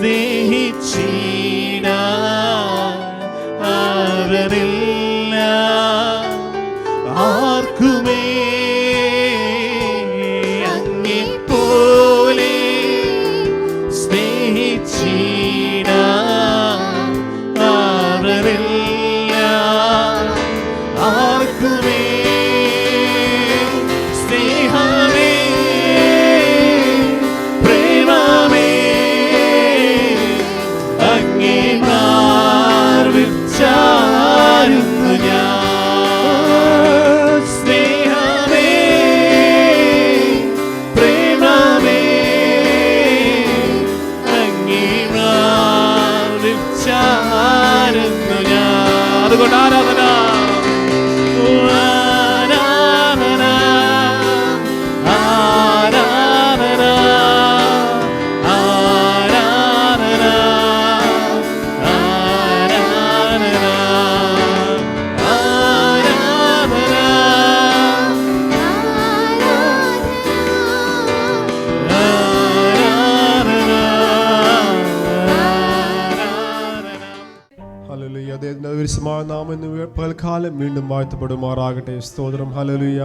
സ്നേഹിച്ചീട ആരനില്ല ആർക്കുമേ അങ്ങെപ്പോലെ സ്നേഹിച്ചീട ആരനില്ല ആർക്കുമേ സ്നേഹമേ പ്രേമമേ അങ്ങേ മാർവിൽ ചാരുന്നു ഞാൻ സ്നേഹമേ പ്രേമമേ അങ്ങേ മാർവിൽ ചാരുന്നു ഞാൻ. അതുകൊണ്ട് ആരാധന പൽക്കാലം വീണ്ടും വാഴ്ത്തപ്പെടുമാറാകട്ടെ. സ്തോത്രം. ഹല്ലേലൂയ.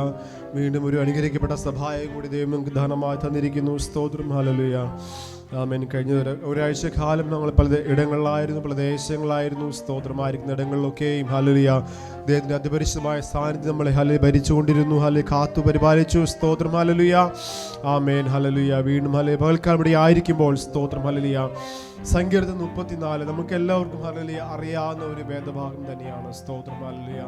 വീണ്ടും ഒരു അനുഗ്രഹിക്കപ്പെട്ട സഭായം കൂടി ദൈവം നമുക്ക് ദാനമായി തന്നിരിക്കുന്നു. സ്തോത്രം. ഹല്ലേലൂയ. ആമേൻ. കഴിഞ്ഞ ഒരാഴ്ച കാലം ഞങ്ങൾ പല ഇടങ്ങളിലായിരുന്നു, പല ദേശങ്ങളായിരുന്നു. സ്തോത്രമായിരിക്കുന്ന ഇടങ്ങളിലൊക്കെയും ഹല്ലേലൂയ ദൈവത്തിൻ്റെ അതിപരിശുദ്ധമായ സാന്നിധ്യം നമ്മളെ ഭരിച്ചുകൊണ്ടിരുന്നു. ഹല്ലേലൂയ കാത്തു പരിപാലിച്ചു. സ്തോത്രം. ഹല്ലേലൂയ. ആമേൻ. ഹല്ലേലൂയ. വീണ്ടും ഹല്ലേലൂയ പകൽക്കാലം ഇവിടെ ആയിരിക്കുമ്പോൾ സ്തോത്രം. ഹല്ലേലൂയ സങ്കീർത്തനം 34 നമുക്ക് എല്ലാവർക്കും ഹല്ലേലൂയ അറിയാവുന്ന ഒരു വേദഭാഗം തന്നെയാണ്. സ്തോത്രം. ഹല്ലേലൂയ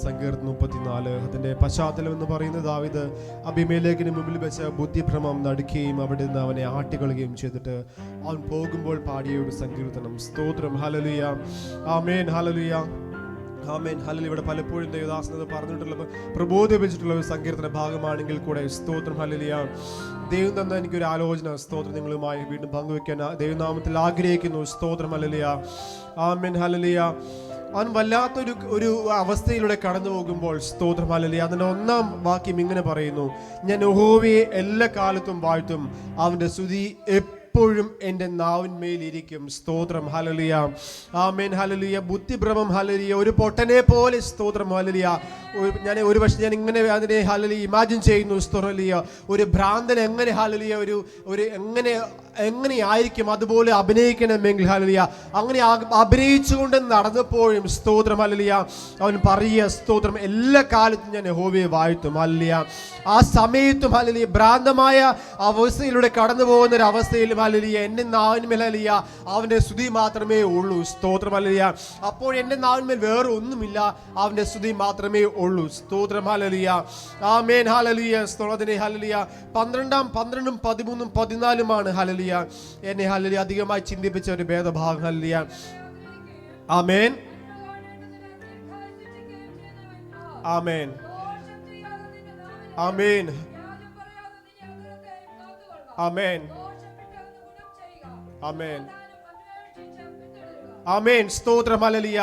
സങ്കീർത്തനം 34 അതിൻ്റെ പശ്ചാത്തലം എന്ന് പറയുന്നത് ദാവീദ് അബീമേലെക്കിന് മുമ്പിൽ വെച്ച ബുദ്ധിഭ്രമം നടുക്കുകയും അവിടെ നിന്ന് അവനെ ആട്ടിക്കളയുകയും ചെയ്തിട്ട് അവൻ പോകുമ്പോൾ പാടിയ ഒരു സങ്കീർത്തനം. സ്തോത്രം. ഹല്ലേലൂയ. ആമേൻ. ഹല്ലേലൂയ. ആമേൻ. ഹല്ലേലൂയ. ഇവിടെ പലപ്പോഴും ദേവദാസനത് പറഞ്ഞിട്ടുള്ള പ്രബോധിപ്പിച്ചിട്ടുള്ള ഒരു സങ്കീർത്തന ഭാഗമാണെങ്കിൽ കൂടെ സ്തോത്രം. ഹല്ലേലൂയ ദൈവം തന്ന എനിക്കൊരു ആലോചന സ്തോത്രം നിങ്ങളുമായി വീണ്ടും പങ്കുവെക്കാൻ ദൈവനാമത്തിൽ ആഗ്രഹിക്കുന്നു. സ്തോത്രം. ഹല്ലേലൂയ. ആമേൻ. ഹല്ലേലൂയ അവൻ വല്ലാത്തൊരു അവസ്ഥയിലൂടെ കടന്നു പോകുമ്പോൾ സ്തോത്രം. ഹല്ലേലൂയ അതിൻ്റെ 1-ാം വാക്യം ഇങ്ങനെ പറയുന്നു: ഞാൻ യഹോവയെ എല്ലാ കാലത്തും വാഴ്ത്തും, അവൻ്റെ സ്തുതി എപ്പോഴും എൻ്റെ നാവിന്മേലിരിക്കും. സ്തോത്രം. ഹല്ലേലൂയ. ആമേൻ. ഹല്ലേലൂയ ബുദ്ധിഭ്രമം. ഹല്ലേലൂയ ഒരു പൊട്ടനെ പോലെ. സ്തോത്രം. ഹല്ലേലൂയ ഞാൻ ഇങ്ങനെ അതിനെ ഹല്ലേലൂയ ഇമാജിൻ ചെയ്യുന്നു. സ്തോത്രം. ഹല്ലേലൂയ ഒരു ഭ്രാന്തൻ എങ്ങനെ ഹല്ലേലൂയ ഒരു എങ്ങനെ ആയിരിക്കും അതുപോലെ അഭിനയിക്കണമെങ്കിൽ ഹല്ലേലൂയ അങ്ങനെ അഭിനയിച്ചുകൊണ്ട് നടന്നപ്പോഴും സ്തോത്രം. ഹല്ലേലൂയ അവൻ പറയുക സ്തോത്രം എല്ലാ കാലത്തും ഞാൻ യഹോവയെ വാഴ്ത്തും. ഹല്ലേലൂയ ആ സമയത്തും ഹല്ലേലൂയ ഭ്രാന്തമായ അവസ്ഥയിലൂടെ കടന്നു പോകുന്ന ഒരു അവസ്ഥയിലും ഹല്ലേലൂയ എൻ്റെ നാവിന്മേൽ ഹല്ലേലൂയ അവൻ്റെ സ്തുതി മാത്രമേ ഉള്ളൂ. സ്തോത്രം. ഹല്ലേലൂയ അപ്പോൾ എൻ്റെ നാവിന്മേൽ വേറെ ഒന്നുമില്ല, അവൻ്റെ സ്തുതി മാത്രമേ ഉള്ളൂ. സ്തോത്രം. ഹല്ലേലൂയ. ആമേൻ. ഹല്ലേലൂയ സ്തോത്രത്തിനെ ഹല്ലേലൂയ 12, 13, 14 ഹല്ലേലൂയ എന്നെ ഹല്ലേലൂയ അധികമായി ചിന്തിപ്പിച്ച ഒരു വേദഭാഗം. ഹല്ലേലൂയ. ആമേൻ. ആമേൻ. ആമേൻ. ആമേൻ. ആമേൻ. ആമേൻ. സ്തോത്രം. ഹല്ലേലൂയ.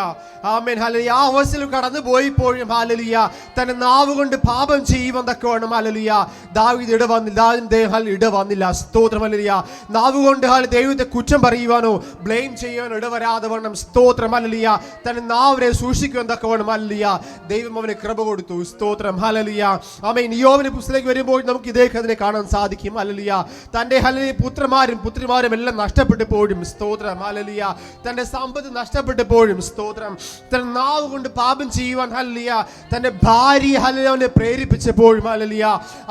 ആമേൻ. ഹല്ലേലൂയ ആ അവസ്ഥയിൽ കടന്നു പോയിപ്പോഴും ഹല്ലേലൂയ തന്റെ നാവ് കൊണ്ട് പാപം ചെയ്യുവാൻ തക്കവണ്ണം ഹല്ലേലൂയ ദാവീദ് ഇടവന്നില്ല. സ്തോത്രം. ഹല്ലേലൂയ നാവ് കൊണ്ട് ദൈവത്തെ കുറ്റം പറയുവാനോ ബ്ലെയിം ചെയ്യാനോ ഇടവരാതെ വണ്ണം സ്തോത്രം. ഹല്ലേലൂയ തന്റെ നാവിനെ സൂക്ഷിക്കുവാൻ തക്കവണ്ണം ഹല്ലേലൂയ ദൈവം അവന് കൃപ കൊടുത്തു. സ്തോത്രം. ഹല്ലേലൂയ. ആമേൻ. യോബിന്റെ പുസ്തകത്തിലേക്ക് വരുമ്പോൾ നമുക്ക് ഇദ്ദേഹത്തിനെ കാണാൻ സാധിക്കും. ഹല്ലേലൂയ തന്റെ ഹല്ലേലൂയ പുത്രിമാരും എല്ലാം നഷ്ടപ്പെട്ടു പോഴും സ്തോത്രം. ഹല്ലേലൂയ തന്റെ സമ്പത്ത് നഷ്ടപ്പെട്ടപ്പോഴും സ്തോത്രം തന്റെ നാവ് കൊണ്ട് പാപം ചെയ്യുവാൻ ഹല്ലേലൂയ തന്റെ ഭാര്യ ഹല്ലേലൂയ അവനെ പ്രേരിപ്പിച്ചപ്പോഴും ഹല്ലേലൂയ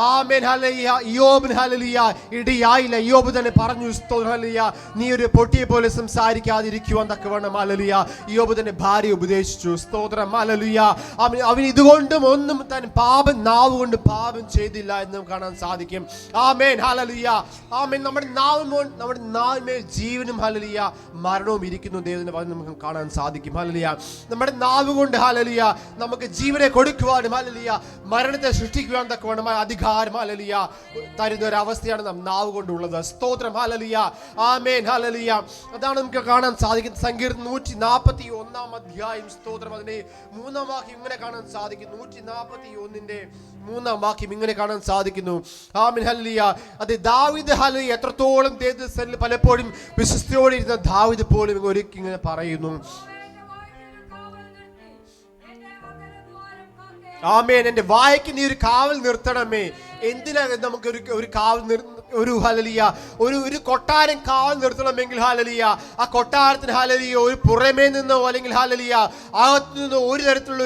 ആമേൻ. ഹല്ലേലൂയ യോബിന് ഹല്ലേലൂയ ഇടയായില്ല. യോബ് തന്നെ പറഞ്ഞു സ്തോത്രം. ഹല്ലേലൂയ നീ ഒരു പൊട്ടിയെ പോലെ സംസാരിക്കാതിരിക്കുവാൻ തക്കവണ്ണം ഹല്ലേലൂയ യോബ് തന്റെ ഭാര്യ ഉപദേശിച്ചു. സ്തോത്രം. ഹല്ലേലൂയ അവൻ ഇതുകൊണ്ടും ഒന്നും താൻ നാവ് കൊണ്ട് പാപം ചെയ്തില്ല എന്നും കാണാൻ സാധിക്കും. ആമേൻ. ഹല്ലേലൂയ. ആമേൻ. നമ്മുടെ നാവിന്മേൽ ജീവനും ഹല്ലേലൂയ മരണവും ഇരിക്കുന്നു. ദൈവത്തിന്റെ എന്ന് പറഞ്ഞ് നമുക്ക് കാണാൻ സാധിക്കും. ഹല്ലേലൂയ. നമ്മുടെ നാവ് കൊണ്ട് ഹല്ലേലൂയ നമുക്ക് ജീവനെ കൊടുക്കുവാനും ഹല്ലേലൂയ മരണത്തെ സൃഷ്ടിക്കുവാൻ തക്കവണ്ണമായ അധികാരം ഹല്ലേലൂയ തരുന്ന ഒരു അവസ്ഥയാണ് നാം നാവ് കൊണ്ടുള്ളത്. സ്തോത്രം. ഹല്ലേലൂയ. ആമേൻ. ഹല്ലേലൂയ. അതാണ് നമുക്ക് കാണാൻ സാധിക്കുന്നത്. സങ്കീർത്തനം 141 അധ്യായം സ്തോത്രം അതിന്റെ 3-ാം വാക്യം ഇങ്ങനെ കാണാൻ സാധിക്കും. 141-ന്റെ 3-ാം വാക്യം ഇങ്ങനെ കാണാൻ സാധിക്കുന്നു. ആമേൻ. ഹല്ലേലൂയ. അത് ദാവീദ് ഹല്ലേലൂയ എത്രത്തോളം ദൈവത്തിൽ പലപ്പോഴും വിശ്വസ്തയോടെ ഇരുന്ന ദാവീദ് പോലും ഒരിക്കൽ ഇങ്ങനെ പറയുന്നു, ആമേൻ, എന്റെ വായ്ക്ക് നീ ഒരു കാവൽ നിർത്തണമേ. എന്തിനാ നമുക്ക് ഒരു കാവൽ ഒരു ഹല്ലേലൂയ ഒരു കൊട്ടാരം കാവൽ നിർത്തണമെങ്കിൽ ഹല്ലേലൂയ ആ കൊട്ടാരത്തിന് ഹല്ലേലൂയ ഒരു പുറമേ നിന്നോ അല്ലെങ്കിൽ ഹല്ലേലൂയ അകത്തു നിന്നോ ഒരു തരത്തിലുള്ള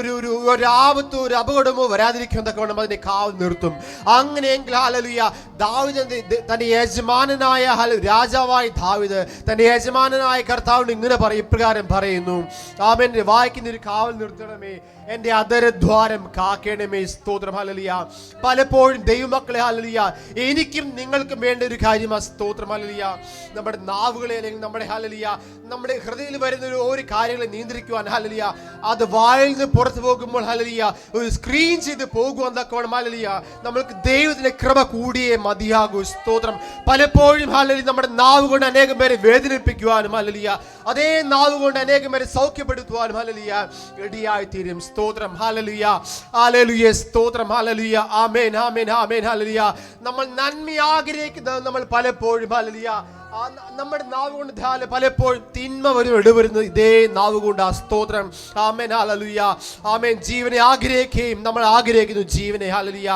ഒരു ആപത്തോ ഒരു അപകടമോ വരാതിരിക്കാൻ തക്കവണ്ണം അതിനെ കാവൽ നിർത്തും. അങ്ങനെയെങ്കിൽ ഹല്ലേലൂയ ദാവീദ് തന്റെ യജമാനനായ രാജാവായ ദാവീദ് തന്റെ യജമാനനായ കർത്താവിനോട് ഇങ്ങനെ ഇപ്രകാരം പറയുന്നു, ആമേൻ, എന്റെ വായ്ക്ക് ഒരു കാവൽ നിർത്തണമേ, എന്റെ അധരദ്വാരം കാക്കണമേ. സ്തോത്രം. ഹല്ലേലൂയ. പലപ്പോഴും ദൈവമക്കളെ ഹല്ലേലൂയ എനിക്കും നിങ്ങൾക്കും വേണ്ട ഒരു കാര്യമാണ്. സ്തോത്രം. ഹല്ലേലൂയ. നമ്മുടെ നാവുകളെ അല്ലെങ്കിൽ നമ്മുടെ ഹല്ലേലൂയ നമ്മുടെ ഹൃദയത്തിൽ വരുന്ന ഒരു കാര്യങ്ങളെ നിയന്ത്രിക്കുവാൻ ഹല്ലേലൂയ അത് വായിൽ നിന്ന് പുറത്തു പോകുമ്പോൾ ഹല്ലേലൂയ ഒരു സ്ക്രീൻ ചെയ്ത് പോകുവാൻ തക്കവണ്ണം ഹല്ലേലൂയ നമ്മൾക്ക് ദൈവത്തിന്റെ കൃപ കൂടിയേ മതിയാകൂ. സ്തോത്രം. പലപ്പോഴും ഹല്ലേലൂയ നമ്മുടെ നാവ് കൊണ്ട് അനേകം പേരെ വേദനിപ്പിക്കുവാനും ഹല്ലേലൂയ അതേ നാവ് കൊണ്ട് അനേകം പേരെ സൗഖ്യപ്പെടുത്തുവാനും ഹല്ലേലൂയ ഇടയായി തീരും. സ്തോത്രം. ഹല്ലേലൂയ. ഹല്ലേലൂയ. സ്തോത്രം. ഹല്ലേലൂയ. ആമേൻ. ആമേൻ. ആമേൻ. ഹല്ലേലൂയ. നമ്മൾ നന്മ ആഗ്രഹിക്കുന്നത് നമ്മൾ പലപ്പോഴും ഹല്ലേലൂയ നമ്മുടെ നാവ് കൊണ്ട് പലപ്പോഴും തിന്മ ഇടവരുന്നത് ഇതേ നാവ് കൊണ്ട്. ആ സ്തോത്രം. ആമേൻ. ഹല്ലേലൂയ. ആമേൻ. ജീവനെ ആഗ്രഹിക്കുകയും നമ്മൾ ആഗ്രഹിക്കുന്നു ജീവനെ ഹല്ലേലൂയ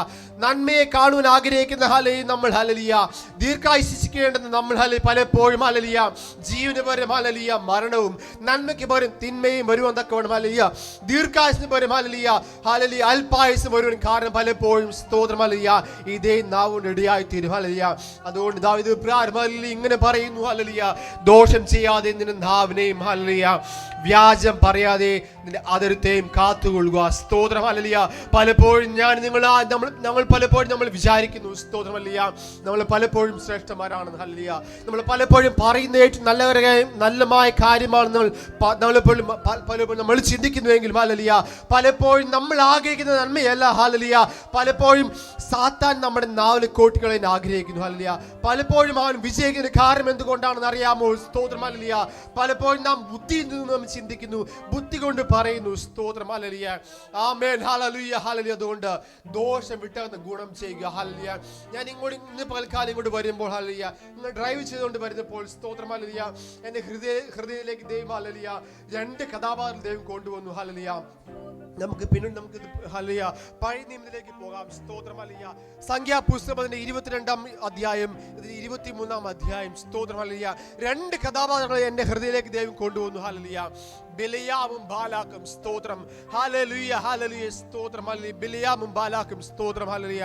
നന്മയെ കാണുവാൻ ആഗ്രഹിക്കുന്ന ഹല്ലേലൂയ നമ്മൾ ഹല്ലേലൂയ ദീർഘായുസിക്കേണ്ടെന്ന് നമ്മൾ ഹല്ലേലൂയ പലപ്പോഴും ഹല്ലേലൂയ ജീവന് പകരം ഹല്ലേലൂയ മരണവും നന്മയ്ക്ക് പകരം തിന്മയും വരുവാൻ തക്കവണ്ണം ഹല്ലേലൂയ ദീർഘായുസിന് പകരം ഹല്ലേലൂയ ഹല്ലേലൂയ അല്പായുസ് വരുവാൻ കാരണം പലപ്പോഴും സ്തോത്രം ഹല്ലേലൂയ ഇതേ നാവ് കൊണ്ട് ഇടയായി തീരും. ഹല്ലേലൂയ. അതുകൊണ്ട് ദാവീദ് ഹല്ലേലൂയ ഇങ്ങനെ പറയുന്നു, ഹല്ലേലൂയ ദോഷം ചെയ്യാതെ നിന്റെ നാവിനെയും ഹല്ലേലൂയ വ്യാജം പറയാതെ നിന്റെ അധരത്തെയും കാത്തുകൊള്ളുക. സ്തോത്രം. ഹല്ലേലൂയ. പലപ്പോഴും ഞങ്ങൾ പലപ്പോഴും നമ്മൾ വിചാരിക്കുന്നു സ്തോത്രം ഹല്ലേലൂയ നമ്മൾ പലപ്പോഴും ശ്രേഷ്ഠന്മാരാണെന്ന്. ഹല്ലേലൂയ. നമ്മൾ പലപ്പോഴും പറയുന്ന ഏറ്റവും നല്ലമായ കാര്യമാണ് പലപ്പോഴും നമ്മൾ ചിന്തിക്കുന്നുവെങ്കിലും ഹല്ലേലൂയ പലപ്പോഴും നമ്മൾ ആഗ്രഹിക്കുന്ന നന്മയല്ല. ഹല്ലേലൂയ. പലപ്പോഴും സാത്താൻ നമ്മുടെ നാവിൽ കോട്ടികളെ ആഗ്രഹിക്കുന്നു. ഹല്ലേലൂയ. പലപ്പോഴും അവൻ വിജയിക്കുന്ന കാരണം എന്തുകൊണ്ടാണെന്ന് അറിയാമോ? സ്തോത്രം. ഹല്ലേലൂയ. പലപ്പോഴും നാം ബുദ്ധിയിൽ നിന്ന് ചിന്തിക്കുന്നു, ബുദ്ധി കൊണ്ട് പറയുന്നു. സ്തോത്രം. ഹല്ലേലൂയ. ആമേൻ. ഹല്ലേലൂയ. ഹല്ലേലൂയ. അതുകൊണ്ട് ദോഷം വിട്ടകന്ന് ഗുണം ചെയ്യുക. ഹല്ലേലൂയ. ഞാൻ ഇന്ന് പകൽക്കാലം ഇങ്ങോട്ട് വരുമ്പോൾ ഹല്ലേലൂയ നിങ്ങൾ ഡ്രൈവ് ചെയ്തുകൊണ്ട് വരുന്നപ്പോൾ സ്തോത്രം ഹല്ലേലൂയ എന്റെ ഹൃദയത്തിലേക്ക് ദൈവം ഹല്ലേലൂയ 2 കഥാപാത്രങ്ങൾ ദൈവം കൊണ്ടുവന്നു. ഹല്ലേലൂയ. നമുക്ക് ഹല്ലേലൂയ പഴയ നിയമത്തിലേക്ക് പോകാം. സ്തോത്രം. ഹല്ലേലൂയ. സംഖ്യാപുസ്തകത്തിന്റെ 22-ാം അധ്യായം 23-ാം അധ്യായം. സ്തോത്രം. ഹല്ലേലൂയ 2 കഥാപാത്രങ്ങളെ എന്റെ ഹൃദയത്തിലേക്ക് ദൈവം കൊണ്ടുവന്നു. ഹല്ലേലൂയ. ബിലിയാമും ബാലാക്കും. സ്തോത്രം. ഹല്ലേലൂയ. ഹല്ലേലൂയ. സ്തോത്രം. ഹല്ലേലൂയ. ബിലിയാമും ബാലാക്കും. സ്തോത്രം. ഹല്ലേലൂയ.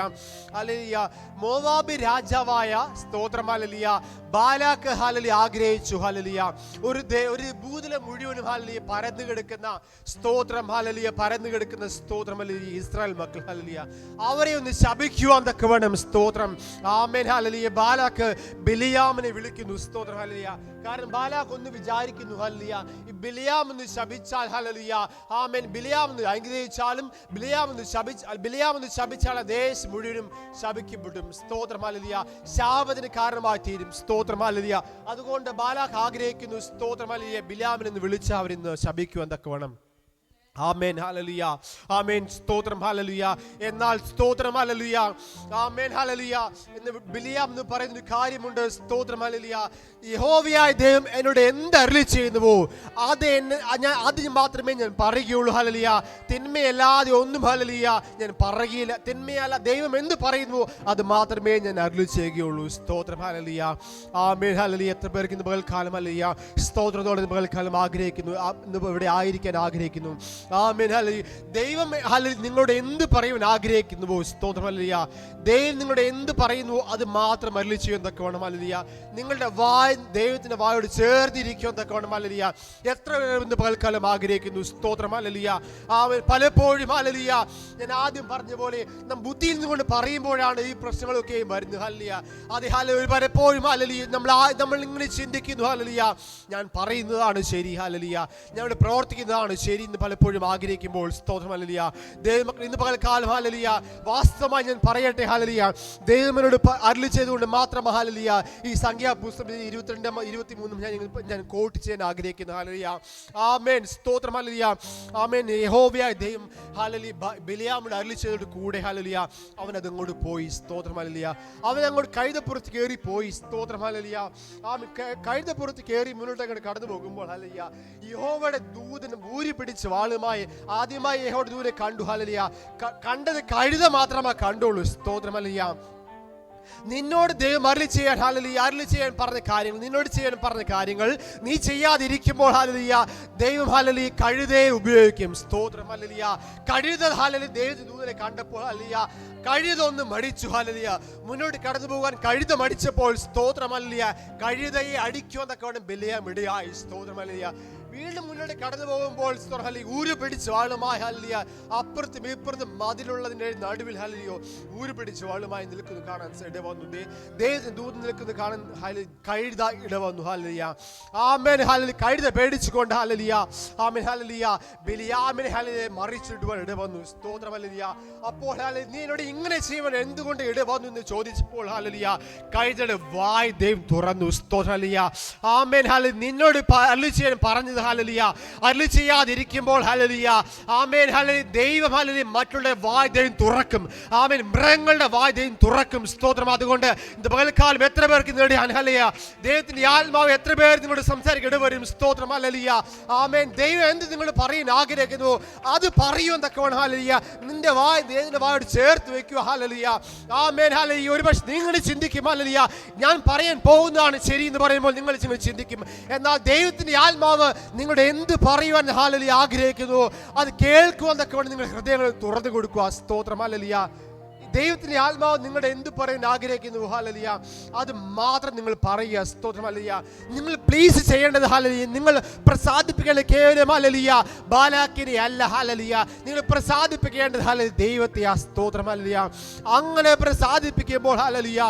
ഹല്ലേലൂയ. മോവാബ് രാജാവായ സ്തോത്രം ഹല്ലേലൂയ ബാലാക്ക് ഹല്ലേലൂയ ആഗ്രഹിച്ചു. ഹല്ലേലൂയ ഒരു ഭൂതലം മുഴുവനും ഹല്ലേലൂയ പരന്നു കിടക്കുന്ന സ്തോത്രം ഹല്ലേലൂയ പരന്നു കിടക്കുന്ന സ്തോത്രം ഹല്ലേലൂയ ഇസ്രായേൽ മക്കൾ ഹല്ലേലൂയ അവരെ ഒന്ന് ശപിക്കുവാൻ തക്കവണ്ണം സ്തോത്രം. ആമേൻ. ഹല്ലേലൂയ. ബാലാക്ക് ബിലിയാമിനെ വിളിക്കുന്നു. സ്തോത്രം. ഹല്ലേലൂയ. കാരണം ബാലാക്ക് ഒന്ന് വിചാരിക്കുന്നു ഹല്ലേലൂയ ഈ ബിലിയാം ഒന്ന് ശപിച്ചാൽ ഹല്ലേലൂയ ആമേൻ ബിലിയാം ഒന്ന് അനുഗ്രഹിച്ചാലും ബിലിയാം ഒന്ന് ശപിച്ചാൽ ദേശം മുഴുവനും ശപിക്കപ്പെടും. സ്തോത്രം. ഹല്ലേലൂയ. ശാപത്തിന് കാരണമായി തീരും. സ്തോത്രം. ഹല്ലേലൂയ. അതുകൊണ്ട് ബാലാക്ക് ആഗ്രഹിക്കുന്നു സ്തോത്രം ഹല്ലേലൂയ ബിലിയാമിനെ വിളിച്ച് അവരിന്ന് ശപിക്കുവാൻ തക്കവണ്ണം. ആമേൻ. ഹല്ലേലൂയ. ആമേൻ. സ്തോത്രം. ഹല്ലേലൂയ. എന്നാൽ സ്തോത്രം. ഹല്ലേലൂയ. ആമേൻ. ഹല്ലേലൂയ. എന്ന് ബിലിയാം എന്ന് പറയുന്ന ഒരു കാര്യമുണ്ട്. സ്തോത്രം. ഹല്ലേലൂയ. യഹോവയായ ദൈവം എന്നോട് എന്ത് അരുളി ചെയ്യുന്നുവോ അത് മാത്രമേ ഞാൻ പറയുകയുള്ളൂ. ഹല്ലേലൂയ. തിന്മയല്ലാതെ ഒന്നും ഹല്ലേലൂയ ഞാൻ പറയുകയില്ല. തിന്മയല്ല ദൈവം എന്ത് പറയുന്നുവോ അത് മാത്രമേ ഞാൻ അരുളി ചെയ്യുകയുള്ളൂ. സ്തോത്രം. ഹല്ലേലൂയ. ആമേൻ. ഹല്ലേലൂയ. എത്ര പേർക്ക് ഇന്ന് പകൽക്കാലം ഹല്ലേലൂയ സ്തോത്രത്തോടെ പകൽക്കാലം ആഗ്രഹിക്കുന്നു, ഇവിടെ ആയിരിക്കാൻ ആഗ്രഹിക്കുന്നു. ആമേൻ. ഹല്ലേലൂയ. ദൈവം ഹല്ലേലൂയ നിങ്ങളോട് എന്ത് പറയുവാൻ ആഗ്രഹിക്കുന്നുവോ സ്തോത്രം. ഹല്ലേലൂയ. ദൈവം നിങ്ങളോട് എന്ത് പറയുന്നുവോ അത് മാത്രം അരുളി ചെയ്യുന്നതൊക്കെ വേണം. ഹല്ലേലൂയ. നിങ്ങളുടെ വായ് ദൈവത്തിന്റെ വായോട് ചേർന്നിരിക്കുന്നതൊക്കെ വേണം. ഹല്ലേലൂയ. എത്ര പേര് പകൽക്കാലം ആഗ്രഹിക്കുന്നു സ്തോത്രം. ഹല്ലേലൂയ. പലപ്പോഴും ഹല്ലേലൂയ ഞാൻ ആദ്യം പറഞ്ഞ പോലെ നാം ബുദ്ധിയിൽ നിന്നുകൊണ്ട് പറയുമ്പോഴാണ് ഈ പ്രശ്നങ്ങളൊക്കെ വരുന്നത്. ഹല്ലേലൂയ. അത് ഹല്ലേലൂയ പലപ്പോഴും ഹല്ലേലൂയ നമ്മൾ ഇങ്ങനെ ചിന്തിക്കുന്നു. ഹല്ലേലൂയ ഞാൻ പറയുന്നതാണ് ശരി. ഹല്ലേലൂയ ഞാൻ ഇവിടെ പ്രവർത്തിക്കുന്നതാണ് ശരി എന്ന് പലപ്പോഴും ആഗ്രഹിക്കുമ്പോൾ സ്തോത്രം. ഹല്ലേലൂയ. ദൈവമക്കൾ ഇന്ന് പകൽക്കാലം ഹല്ലേലൂയ വാസ്തവമായി ഞാൻ പറയട്ടെ. ഹല്ലേലൂയ ദൈവമനോട് അരുളി ചെയ്തുകൊണ്ട് മാത്രം ഹല്ലേലൂയ ഈ സംഖ്യാപുസ്തകം 22-23 ഞാൻ കോട്ട് ചെയ്യാൻ ആഗ്രഹിക്കുന്നു. ഹല്ലേലൂയ. ആമേൻ. സ്തോത്രം. ഹല്ലേലൂയ. ആമേൻ. യഹോവയായ ദൈവം ഹല്ലേലൂയ ബിലിയാമിനോട് അരുളി ചെയ്തോട് കൂടെ ഹല്ലേലൂയ അവൻ അതങ്ങോട്ട് പോയി. സ്തോത്രം. ഹല്ലേലൂയ. അവൻ അങ്ങോട്ട് കഴുതപ്പുറത്ത് കയറി പോയി. സ്തോത്രം. ഹല്ലേലൂയ. ആമേൻ. കഴുതപ്പുറത്ത് കയറി മുന്നോട്ട് അങ്ങോട്ട് കടന്നു പോകുമ്പോൾ ഹല്ലേലൂയ യഹോവയുടെ ദൂതൻ ഊരി പിടിച്ച് വാളുമായി ആദ്യമായി യഹോവയുടെ ദൂതനെ കണ്ടു. ഹല്ലേലൂയ. കണ്ടത് കഴുത മാത്രമേ കണ്ടുള്ളൂ. സ്തോത്രം. ഹല്ലേലൂയ. നിന്നോട് ദൈവം അരുളി ചെയ്യാൻ ഹല്ലേലൂയ അരുളി ചെയ്യാൻ പറഞ്ഞ കാര്യങ്ങൾ നിന്നോട് ചെയ്യാൻ പറഞ്ഞ കാര്യങ്ങൾ നീ ചെയ്യാതിരിക്കുമ്പോൾ ഹല്ലേലൂയ ദൈവം ഹല്ലേലൂയ കഴുതയെ ഉപയോഗിക്കും. സ്തോത്രം. ഹല്ലേലൂയ. കഴുത ഹല്ലേലൂയ ദൈവത്തിന്റെ ദൂതനെ കണ്ടപ്പോൾ ഹല്ലേലൂയ കഴുത ഒന്ന് മടിച്ചു. ഹല്ലേലൂയ. മുന്നോട്ട് കടന്നു പോകാൻ കഴുത മടിച്ചപ്പോൾ സ്തോത്രം. ഹല്ലേലൂയ കഴുതയെ അടിക്കുമെന്നൊക്കെ വേണം ബിലിയാം ഇടയായി. സ്തോത്രം. ഹല്ലേലൂയ. വീണ്ടും മുന്നോട്ട് കടന്നു പോകുമ്പോൾ ഊര് പിടിച്ച് വാളുമായി ഹല്ലേലൂയ അപ്പുറത്തും ഇപ്പുറത്തും മതിലുള്ളതിന്റെ നടുവിൽ ഹല്ലേലൂയ ഊര് പിടിച്ച് വാളുമായി നിൽക്കുന്നു കാണാൻ ഇടവന്നു. ദൈവത്തിന് ദൂതൻ നിൽക്കുന്നു കാണാൻ കഴുത ഇടവന്നു. ഹല്ലേലൂയ. ആമേൻ. ഹല്ലേലൂയ. കഴുത പേടിച്ചുകൊണ്ട് ഹല്ലേലൂയ ആമേൻ ഹല്ലേലൂയ ബിലിയാമിനെ ഹല്ലേലൂയ മറിച്ചിടുവാൻ ഇടവന്നു. സ്തോത്രം. ഹല്ലേലൂയ. അപ്പോൾ ഹല്ലേലൂയ നീ എന്നോട് ഇങ്ങനെ ചെയ്യുവാൻ എന്തുകൊണ്ട് ഇടവന്നു എന്ന് ചോദിച്ചപ്പോൾ ഹല്ലേലൂയ കഴുതയുടെ വായ് ദൈവം തുറന്നു. സ്തോത്രം. ഹല്ലേലൂയ. ആമേൻ. ഹല്ലേലൂയ നിന്നോട് അരുളി ചെയ്യാൻ പറഞ്ഞത് ഹല്ലേലൂയ അരുളി ചെയ്യാതിരിക്കുമ്പോൾ ഹല്ലേലൂയ ആമേൻ ഹല്ലേലൂയ ദൈവം ഹല്ലേലൂയ മറ്റുള്ള വായ് ദൈവം തുറക്കും. ആമേൻ. മൃഗങ്ങളുടെ വായ് ദൈവം തുറക്കും. സ്തോത്രം. അതുകൊണ്ട് ഇന്ന് പകൽക്കാലം എത്ര പേർക്ക് നേടി ഹല്ലേലൂയ ദൈവത്തിന്റെ ആത്മാവ് എത്ര പേർ നിങ്ങളോട് സംസാരിക്കാൻ ഇടവരും. സ്തോത്രം. ഹല്ലേലൂയ. ആമേൻ. ദൈവം എന്ത് നിങ്ങൾ പറയാൻ ആഗ്രഹിക്കുന്നു അത് പറയൂ എന്നൊക്കെ വേണം. ഹല്ലേലൂയ. നിന്റെ വായ് ദൈവത്തിന്റെ വായോട് ചേർത്ത് വെക്കുക. ഹല്ലേലൂയ. ആമേൻ. ഹല്ലേലൂയ. ഒരുപക്ഷെ നിങ്ങൾ ചിന്തിക്കും ഹല്ലേലൂയ ഞാൻ പറയാൻ പോകുന്നതാണ് ശരി എന്ന് പറയുമ്പോൾ നിങ്ങൾ ചിന്തിക്കും. എന്നാൽ ദൈവത്തിന്റെ ആത്മാവ് നിങ്ങളുടെ എന്ത് പറയുവാൻ ഹല്ലേലൂയ ആഗ്രഹിക്കുന്നു അത് കേൾക്കുവാനൊക്കെ വേണ്ടി നിങ്ങൾ ഹൃദയങ്ങൾ തുറന്നു കൊടുക്കുക. സ്തോത്രം. ഹല്ലേലൂയ. ദൈവത്തിന്റെ ആത്മാവ് നിങ്ങളുടെ എന്ത് പറയാൻ ആഗ്രഹിക്കുന്നു ഹല്ലേലൂയ അത് മാത്രം നിങ്ങൾ പറയുക. സ്തോത്രം. ഹല്ലേലൂയ. നിങ്ങൾ പ്ലീസ് ചെയ്യേണ്ടത് ഹല്ലേലൂയ നിങ്ങൾ പ്രസാദിപ്പിക്കേണ്ടത് കേവലം ഹല്ലേലൂയ ബാലാക്കിനെ അല്ല. ഹല്ലേലൂയ നിങ്ങൾ പ്രസാദിപ്പിക്കേണ്ടത് ഹല്ലേലൂയ ദൈവത്തെ. സ്തോത്രം. ഹല്ലേലൂയ. അങ്ങനെ പ്രസാദിപ്പിക്കുമ്പോൾ ഹല്ലേലൂയ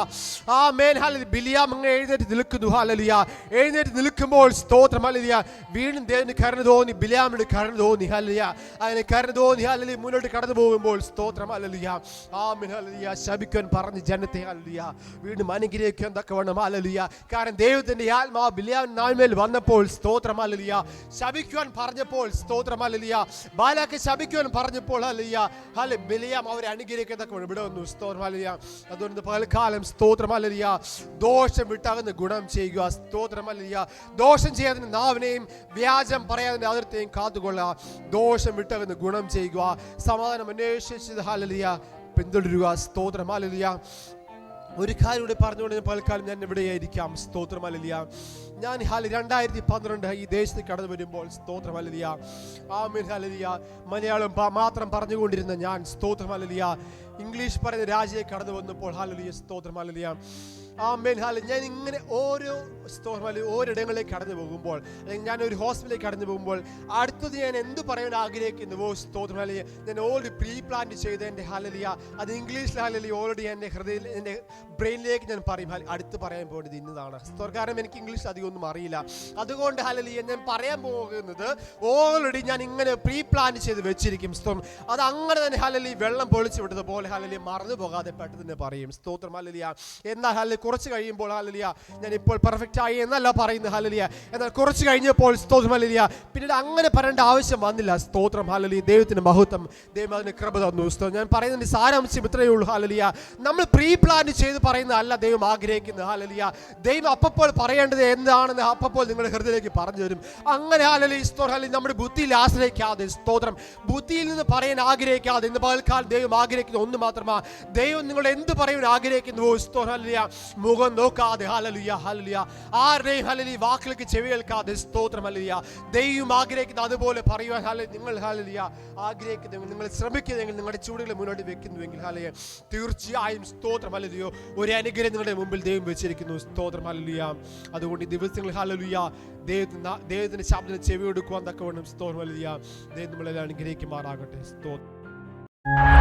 ആമേൻ ഹല്ലേലൂയ ബിലിയാം അങ്ങ് എഴുന്നേറ്റ് നിൽക്കുന്നു. ഹല്ലേലൂയ. എഴുന്നേറ്റ് നിൽക്കുമ്പോൾ സ്തോത്രം. ഹല്ലേലൂയ വീണ്ടും ദൈവത്തിന് കരുണ തോന്നി. ബിലിയാമിന് കരുണ തോന്നി. ഹല്ലേലൂയ അങ്ങനെ കരുണ തോന്നി. ഹല്ലേലൂയ മുന്നോട്ട് കടന്നു പോകുമ്പോൾ സ്തോത്രം. ഹല്ലേലൂയ ആമേൻ. ഹല്ലേലൂയ ശപിക്കാൻ പറഞ്ഞ ജനത്തെ ഹല്ലേലൂയ വീണ്ടും അനുഗ്രഹിക്കാൻ തക്കവണ്ണം ഹല്ലേലൂയ കാരണം ദൈവത്തിന്റെ ആത്മാവ് ബിലിയാമിന്റെ നാവിന്മേൽ വന്നപ്പോൾ സ്തോത്രം. ഹല്ലേലൂയ ശപിക്കുവാൻ പറഞ്ഞപ്പോൾ സ്തോത്രം. ഹല്ലേലൂയ ബാലാക്ക് ശപിക്കുവാൻ പറഞ്ഞപ്പോൾ ഹല്ലേലൂയ ഹല്ലേലൂയ ബിലിയാം അവരെ അനുഗ്രഹിക്കാൻ തക്കവണ്ണം ഇവിടെ വന്നു. സ്തോത്രം. ഹല്ലേലൂയ. അതുകൊണ്ട് പകൽക്കാലം സ്തോത്രം. ഹല്ലേലൂയ ദോഷം വിട്ടാകുന്ന ഗുണം ചെയ്യുക. സ്തോത്രം. ഹല്ലേലൂയ ദോഷം ചെയ്യാതെ നാവിനെയും വ്യാജം പറയാതെ അതിർത്തേയും കാത്തുകൊള്ളുക. ദോഷം വിട്ടാകുന്ന ഗുണം ചെയ്യുക. സമാധാനം അന്വേഷിച്ചത് ഹല്ലേലൂയ പിന്തുടരുക. സ്തോത്രം. ഹല്ലേലൂയ. ഒരു കാര്യം കൂടി പറഞ്ഞുകൊണ്ട് പലക്കാലം ഞാൻ ഇവിടെയായിരിക്കാം. സ്തോത്രം. ഹല്ലേലൂയ. ഞാൻ 2012 ഈ ദേശത്ത് കടന്നു വരുമ്പോൾ സ്തോത്രം. ഹല്ലേലൂയ ആമേൻ. ഹല്ലേലൂയ മലയാളം മാത്രം പറഞ്ഞുകൊണ്ടിരുന്ന ഞാൻ സ്തോത്രം. ഹല്ലേലൂയ ഇംഗ്ലീഷ് പറയുന്ന രാജ്യത്തെ കടന്നു വന്നപ്പോൾ ഹല്ലേലൂയ സ്തോത്രം. ഹല്ലേലൂയ ആമേൻ. ഹല്ലേലൂയ ഞാൻ ഇങ്ങനെ ഓരോ സ്തോത്രം ഹല്ലേലൂയ ഓരിടങ്ങളിലേക്ക് കടന്നു പോകുമ്പോൾ അല്ലെങ്കിൽ ഞാൻ ഒരു ഹോസ്പിറ്റലിലേക്ക് കടന്നു പോകുമ്പോൾ അടുത്തത് ഞാൻ എന്ത് പറയാൻ ആഗ്രഹിക്കുന്നുവോ സ്തോത്രം. ഹല്ലേലൂയ ഞാൻ ഓൾറെഡി പ്രീ പ്ലാൻ ചെയ്ത് എൻ്റെ ഹല്ലേലൂയ അത് ഇംഗ്ലീഷിൽ ഹല്ലേലൂയ ഓൾറെഡി എൻ്റെ ഹൃദയത്തിൽ എൻ്റെ ബ്രെയിനിലേക്ക് ഞാൻ പറയും അടുത്ത് പറയാൻ പോകുന്നത് ഇന്നതാണ്. കാരണം എനിക്ക് ഇംഗ്ലീഷ് അധികം ഒന്നും അറിയില്ല. അതുകൊണ്ട് ഹല്ലേലൂയ ഞാൻ പറയാൻ പോകുന്നത് ഓൾറെഡി ഞാൻ ഇങ്ങനെ പ്രീ പ്ലാൻ ചെയ്ത് വെച്ചിരിക്കും. സ്തോത്രം. അത് അങ്ങനെ തന്നെ ഹല്ലേലൂയ വെള്ളം പൊളിച്ചു വിട്ടത് പോലെ ഹല്ലേലൂയ മറന്നു പോകാതെ പെട്ടെന്ന് പറയും. സ്തോത്രം. ഹല്ലേലൂയ. എന്നാൽ ഹല്ലേലൂയ കുറച്ച് കഴിയുമ്പോൾ ഹല്ലേലൂയ ഞാൻ ഇപ്പോൾ പെർഫെക്റ്റ് ആയി എന്നല്ല പറയുന്നത്. ഹല്ലേലൂയ എന്നാൽ കുറച്ച് കഴിഞ്ഞപ്പോൾ സ്തോത്രം. ഹല്ലേലൂയ പിന്നീട് അങ്ങനെ പറയേണ്ട ആവശ്യം വന്നില്ല. സ്തോത്രം. ഹല്ലേലൂയ ദൈവത്തിന്റെ മഹത്വം ദൈവം അതിന് കൃപ തന്നു. ഞാൻ പറയുന്നതിന്റെ സാരാംശം ഇത്രയേ ഉള്ളൂ. ഹല്ലേലൂയ നമ്മൾ പ്രീ പ്ലാൻ ചെയ്ത് പറയുന്നതല്ല ദൈവം ആഗ്രഹിക്കുന്നത്. ഹല്ലേലൂയ ദൈവം അപ്പോൾ പറയേണ്ടത് എന്താണെന്ന് അപ്പോൾ നിങ്ങളുടെ ഹൃദയത്തിലേക്ക് പറഞ്ഞു തരും. അങ്ങനെ ഹല്ലേലൂയ സ്തോത്രം. നമ്മുടെ ബുദ്ധിയിൽ ആശ്രയിക്കാതെ സ്തോത്രം ബുദ്ധിയിൽ നിന്ന് പറയാൻ ആഗ്രഹിക്കാതെ ഇന്ന് പകൽക്കാലം ദൈവം ആഗ്രഹിക്കുന്ന ഒന്ന് മാത്രമാണ്. ദൈവം നിങ്ങൾ എന്ത് പറയാൻ ആഗ്രഹിക്കുന്നുവോ സ്തോത്രം. ഹല്ലേലൂയ മുഖം നോക്കാതെ ഹല്ലേലൂയ ഹല്ലേലൂയ ആരുടെയും ഹല്ലേലൂയ വാക്കുകൾക്ക് ചെവി കേൾക്കാതെ സ്തോത്രം ഹല്ലേലൂയ ദൈവം ആഗ്രഹിക്കുന്ന അതുപോലെ പറയുവാൻ നിങ്ങൾ ഹല്ലേലൂയ ആഗ്രഹിക്കുന്നെങ്കിൽ, നിങ്ങൾ ശ്രമിക്കുന്നെങ്കിൽ, നിങ്ങളുടെ ചൂടുകൾ മുന്നോട്ട് വെക്കുന്നുവെങ്കിൽ ഹല്ലേലൂയ തീർച്ചയായും സ്തോത്രം ഹല്ലേലൂയ ഒരു അനുഗ്രഹം നിങ്ങളുടെ മുമ്പിൽ ദൈവം വെച്ചിരിക്കുന്നു. സ്തോത്രം ഹല്ലേലൂയ. അതുകൊണ്ട് ഈ ദിവസങ്ങളിൽ ഹല്ലേലൂയ ദൈവത്തിന്റെ ശബ്ദത്തിന് ചെവി കൊടുക്കുവാൻ തക്കവണ്ണം സ്തോത്രം ഹല്ലേലൂയ ദൈവം നമ്മളെല്ലാം അനുഗ്രഹിക്കുമാറാകട്ടെ. സ്തോത്രം.